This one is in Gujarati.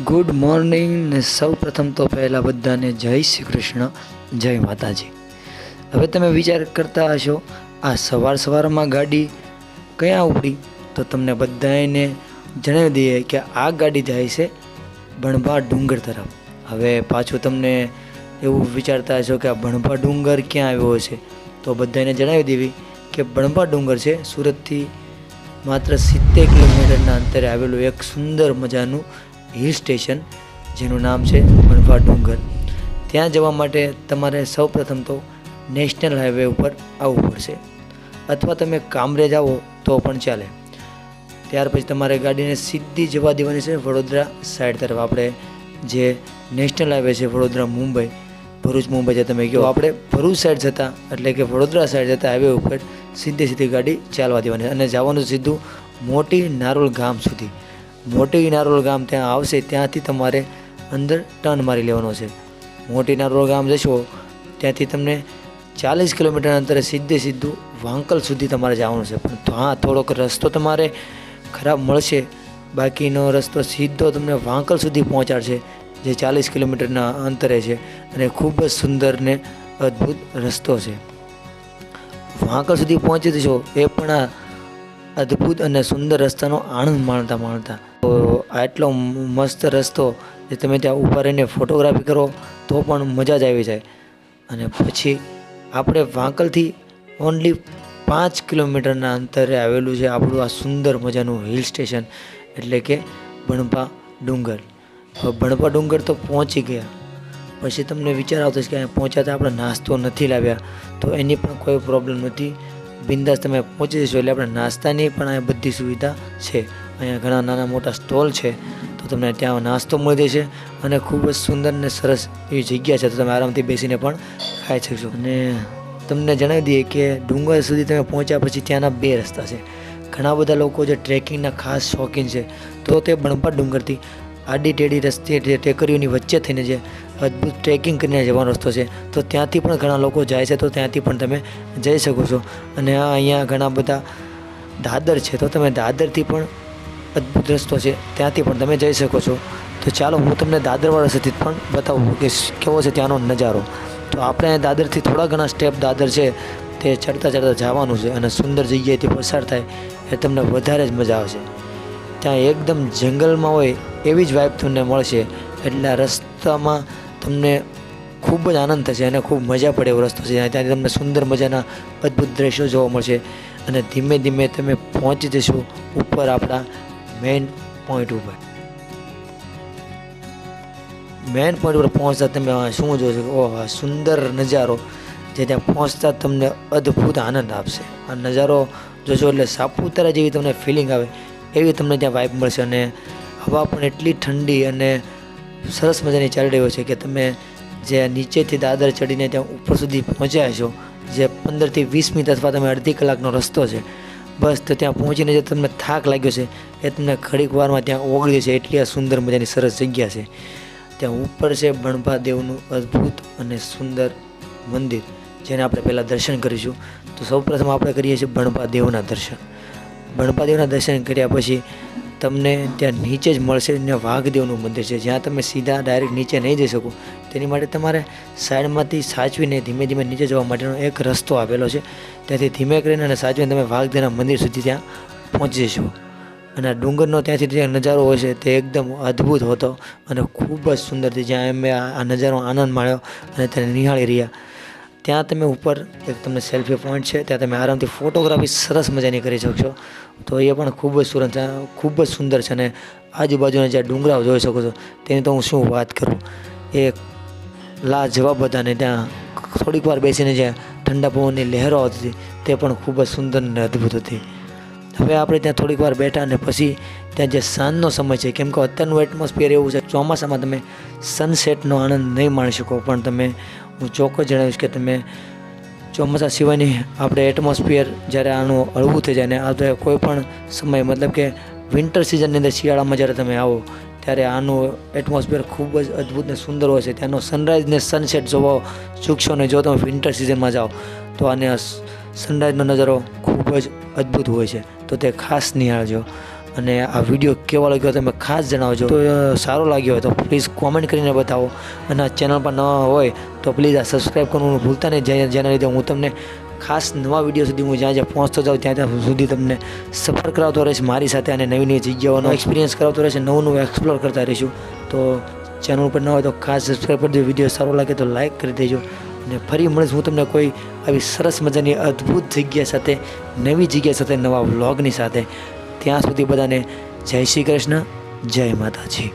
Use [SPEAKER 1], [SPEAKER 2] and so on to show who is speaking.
[SPEAKER 1] ગુડ મોર્નિંગ ને સૌ પ્રથમ તો પહેલાં બધાને જય શ્રી કૃષ્ણ, જય માતાજી. હવે તમે વિચાર કરતા હશો આ સવારમાં ગાડી ક્યાં ઉપડી, તો તમને બધાને જણાવી દઈએ કે આ ગાડી જાય છે બણભા ડુંગર તરફ. હવે પાછું તમને એવું વિચારતા હશો કે આ બણભા ડુંગર ક્યાં આવ્યો છે, તો બધાને જણાવી દેવી કે બણભા ડુંગર છે સુરતથી માત્ર 70 કિલોમીટરના અંતરે આવેલું એક સુંદર મજાનું હિલ સ્ટેશન, જેનું નામ છે બણભા ડુંગર. ત્યાં જવા માટે તમારે સૌપ્રથમ તો નેશનલ હાઈવે ઉપર આવવું પડશે, અથવા તમે કામરેજ આવો તો પણ ચાલે. ત્યાર પછી તમારે ગાડીને સીધી જવા દેવાની છે વડોદરા સાઈડ તરફ. આપણે જે નેશનલ હાઈવે છે વડોદરા મુંબઈ, ભરૂચ મુંબઈ જે તમે કહો, આપણે ભરૂચ સાઈડ જતા એટલે કે વડોદરા સાઈડ જતા હાઈવે ઉપર સીધી ગાડી ચાલવા દેવાની અને જવાનું સીધું મોટી નારોલ ગામ સુધી. મોટી નારોલ ગામ ત્યાં આવશે, ત્યાંથી તમારે અંદર ટર્ન મારી લેવાનો છે. મોટી નારોલ ગામ જશો ત્યાંથી તમને 40 કિલોમીટર અંતરે સીધું વાંકલ સુધી તમારે જવાનું છે. પણ હા, થોડોક રસ્તો તમારે ખરાબ મળશે, બાકીનો રસ્તો સીધો તમને વાંકલ સુધી પહોંચાડશે, જે 40 કિલોમીટરના અંતરે છે અને ખૂબ જ સુંદર ને અદ્ભુત રસ્તો છે. વાંકલ સુધી પહોંચી જશો એ પણ આ અદ્ભુત અને સુંદર રસ્તાનો આનંદ માણતા તો આટલો મસ્ત રસ્તો જે તમે ત્યાં ઊભા રહીને ફોટોગ્રાફી કરો તો પણ મજા જ આવી જાય. અને પછી આપણે વાંકલથી ઓનલી 5 કિલોમીટરના અંતરે આવેલું છે આપણું આ સુંદર મજાનું હિલ સ્ટેશન, એટલે કે બણભા ડુંગર. બણભા ડુંગર તો પહોંચી ગયા પછી તમને વિચાર આવતો છે કે અહીંયા પહોંચ્યા આપણે નાસ્તો નથી લાવ્યા, તો એની પણ કોઈ પ્રોબ્લેમ નથી. બિંદાસ તમે પહોંચી જશો એટલે આપણે નાસ્તાની પણ અહીંયા બધી સુવિધા છે. અહીંયા ઘણા નાના મોટા સ્ટોલ છે, તો તમને ત્યાં નાસ્તો મળી જશે અને ખૂબ જ સુંદર ને સરસ એવી જગ્યા છે, તો તમે આરામથી બેસીને પણ ખાઈ શકશો. અને તમને જણાવી દઈએ કે ડુંગર સુધી તમે પહોંચ્યા પછી ત્યાંના 2 રસ્તા છે. ઘણા બધા લોકો જે ટ્રેકિંગના ખાસ શોખીન છે, તો તે બણભા ડુંગરથી આડી ટેડી રસ્તે ટેકરીઓની વચ્ચે થઈને જે અદ્ભુત ટ્રેકિંગ કરીને જવાનો રસ્તો છે, તો ત્યાંથી પણ ઘણા લોકો જાય છે, તો ત્યાંથી પણ તમે જઈ શકો છો. અને અહીંયા ઘણા બધા દાદર છે, તો તમે દાદરથી પણ અદ્ભુત રસ્તો છે, ત્યાંથી પણ તમે જઈ શકો છો. તો ચાલો હું તમને દાદરવાળા રસ્તેથી પણ બતાવું કે કેવો છે ત્યાંનો નજારો. તો આપણે દાદરથી થોડા ઘણા સ્ટેપ દાદર છે તે ચડતા જવાનું છે અને સુંદર જગ્યાએથી પસાર થાય એ તમને વધારે જ મજા આવશે. ત્યાં એકદમ જંગલમાં હોય એવી જ વાઇબ તમને મળશે, એટલે આ રસ્તામાં તમને ખૂબ જ આનંદ થશે અને ખૂબ મજા પડે એવો રસ્તો છે. ત્યાંથી તમને સુંદર મજાના અદ્ભુત દ્રશ્યો જોવા મળશે અને ધીમે ધીમે તમે પહોંચી જશો ઉપર આપણા મેઇન પોઈન્ટ ઉપર. મેઇન પોઈન્ટ ઉપર પહોંચતા તમે શું જોશો, ઓહ સુંદર નજારો જે ત્યાં પહોંચતા તમને અદ્ભુત આનંદ આપશે. આ નજારો જોશો એટલે સાપુતારા જેવી તમને ફિલિંગ આવે એવી તમને ત્યાં વાઇબ મળશે. અને હવા પણ એટલી ઠંડી અને સરસ મજાની ચાલી રહ્યો છે કે તમે જે નીચેથી દાદર ચડીને ત્યાં ઉપર સુધી પહોંચ્યા છો, જે 15 થી 20 મિનિટ અથવા તમે અડધી કલાકનો રસ્તો છે, બસ તો ત્યાં પહોંચીને જે તમને થાક લાગ્યો છે એ તમને ઘડીક વારમાં ત્યાં ઓગળી છે. એટલી આ સુંદર મજાની સરસ જગ્યા છે. ત્યાં ઉપર છે બણભા દેવનું અદ્ભુત અને સુંદર મંદિર, જેને આપણે પહેલાં દર્શન કરીશું. તો સૌપ્રથમ આપણે કરીએ છીએ બણભા દેવના દર્શન. બણભા દેવના દર્શન કર્યા પછી તમને ત્યાં નીચે જ મળશે ને વાઘદેવનું મંદિર છે, જ્યાં તમે સીધા ડાયરેક્ટ નીચે નહીં જઈ શકો. તેની માટે તમારે સાઈડમાંથી સાચવીને ધીમે ધીમે નીચે જવા માટેનો એક રસ્તો આપેલો છે. ત્યાંથી ધીમે કરીને અને સાચવીને તમે વાઘદેવના મંદિર સુધી ત્યાં પહોંચી જશો. અને આ ડુંગરનો ત્યાંથી જે નજારો હોય છે તે એકદમ અદ્ભુત હતો અને ખૂબ જ સુંદર છે. જ્યાં અમે આ નજારો આનંદ માણ્યો અને તેને નિહાળી રહ્યા. ત્યાં તમે ઉપર એક તમને સેલ્ફી પોઈન્ટ છે, ત્યાં તમે આરામથી ફોટોગ્રાફી સરસ મજાની કરી શકશો. તો એ પણ ખૂબ જ સુંદર છે. અને આજુબાજુના જ્યાં ડુંગરાઓ જોઈ શકો છો તેની તો હું શું વાત કરું, એ લાજવાબ હતા. ને ત્યાં થોડીક વાર બેસીને જ્યાં ઠંડા પવનની લહેરો આવતી તે પણ ખૂબ જ સુંદર અને અદ્ભુત હતી. હવે આપણે ત્યાં થોડીક વાર બેઠા અને પછી ત્યાં જે સાંજનો સમય છે, કેમ કે અત્યારનું એટમોસ્ફિયર એવું છે, ચોમાસામાં તમે સનસેટનો આનંદ નહીં માણી શકો, પણ તમે હું ચોક્કસ જણાવીશ કે તમે ચોમાસા સિવાયની આપણે એટમોસ્ફિયર જ્યારે આનું હળવું થઈ જાય ને આપણે કોઈ પણ સમય મતલબ કે વિન્ટર સિઝનની અંદર શિયાળામાં જ્યારે તમે આવો ત્યારે આનું એટમોસ્ફિયર ખૂબ જ અદ્ભુત ને સુંદર હોય છે. ત્યાંનો સનરાઈઝ ને સનસેટ જોવા ચૂકશો ને જો તમે વિન્ટર સિઝનમાં જાઓ તો આને સનરાઈઝનો નજારો ખૂબ જ અદ્ભુત હોય છે, તો તે ખાસ નિહાળજો. અને આ વિડીયો કેવો લાગ્યો તમે ખાસ જણાવજો. તો સારો લાગ્યો હોય તો પ્લીઝ કોમેન્ટ કરીને બતાવો, અને આ ચેનલ પર નવા હોય તો પ્લીઝ આ સબસ્ક્રાઈબ કરવાનું ભૂલતા નહીં, જેના લીધે હું તમને ખાસ નવા વિડીયો સુધી હું જ્યાં પહોંચતો જાઉં ત્યાં સુધી તમને સફર કરાવતો રહીશ મારી સાથે, અને નવી નવી જગ્યાઓનો એક્સપિરિયન્સ કરાવતો રહેશે, નવું એક્સપ્લોર કરતા રહીશું. તો ચેનલ પર ન હોય તો ખાસ સબસ્ક્રાઈબ કરી દેજો. વિડીયો સારો લાગે તો લાઇક કરી દેજો, અને ફરી મળીશ હું તમને કોઈ આવી સરસ મજાની અદ્ભુત જગ્યા સાથે, નવી જગ્યા સાથે, નવા વ્લોગની સાથે. ત્યાં સુધી બધાને જય શ્રી કૃષ્ણ, જય માતાજી.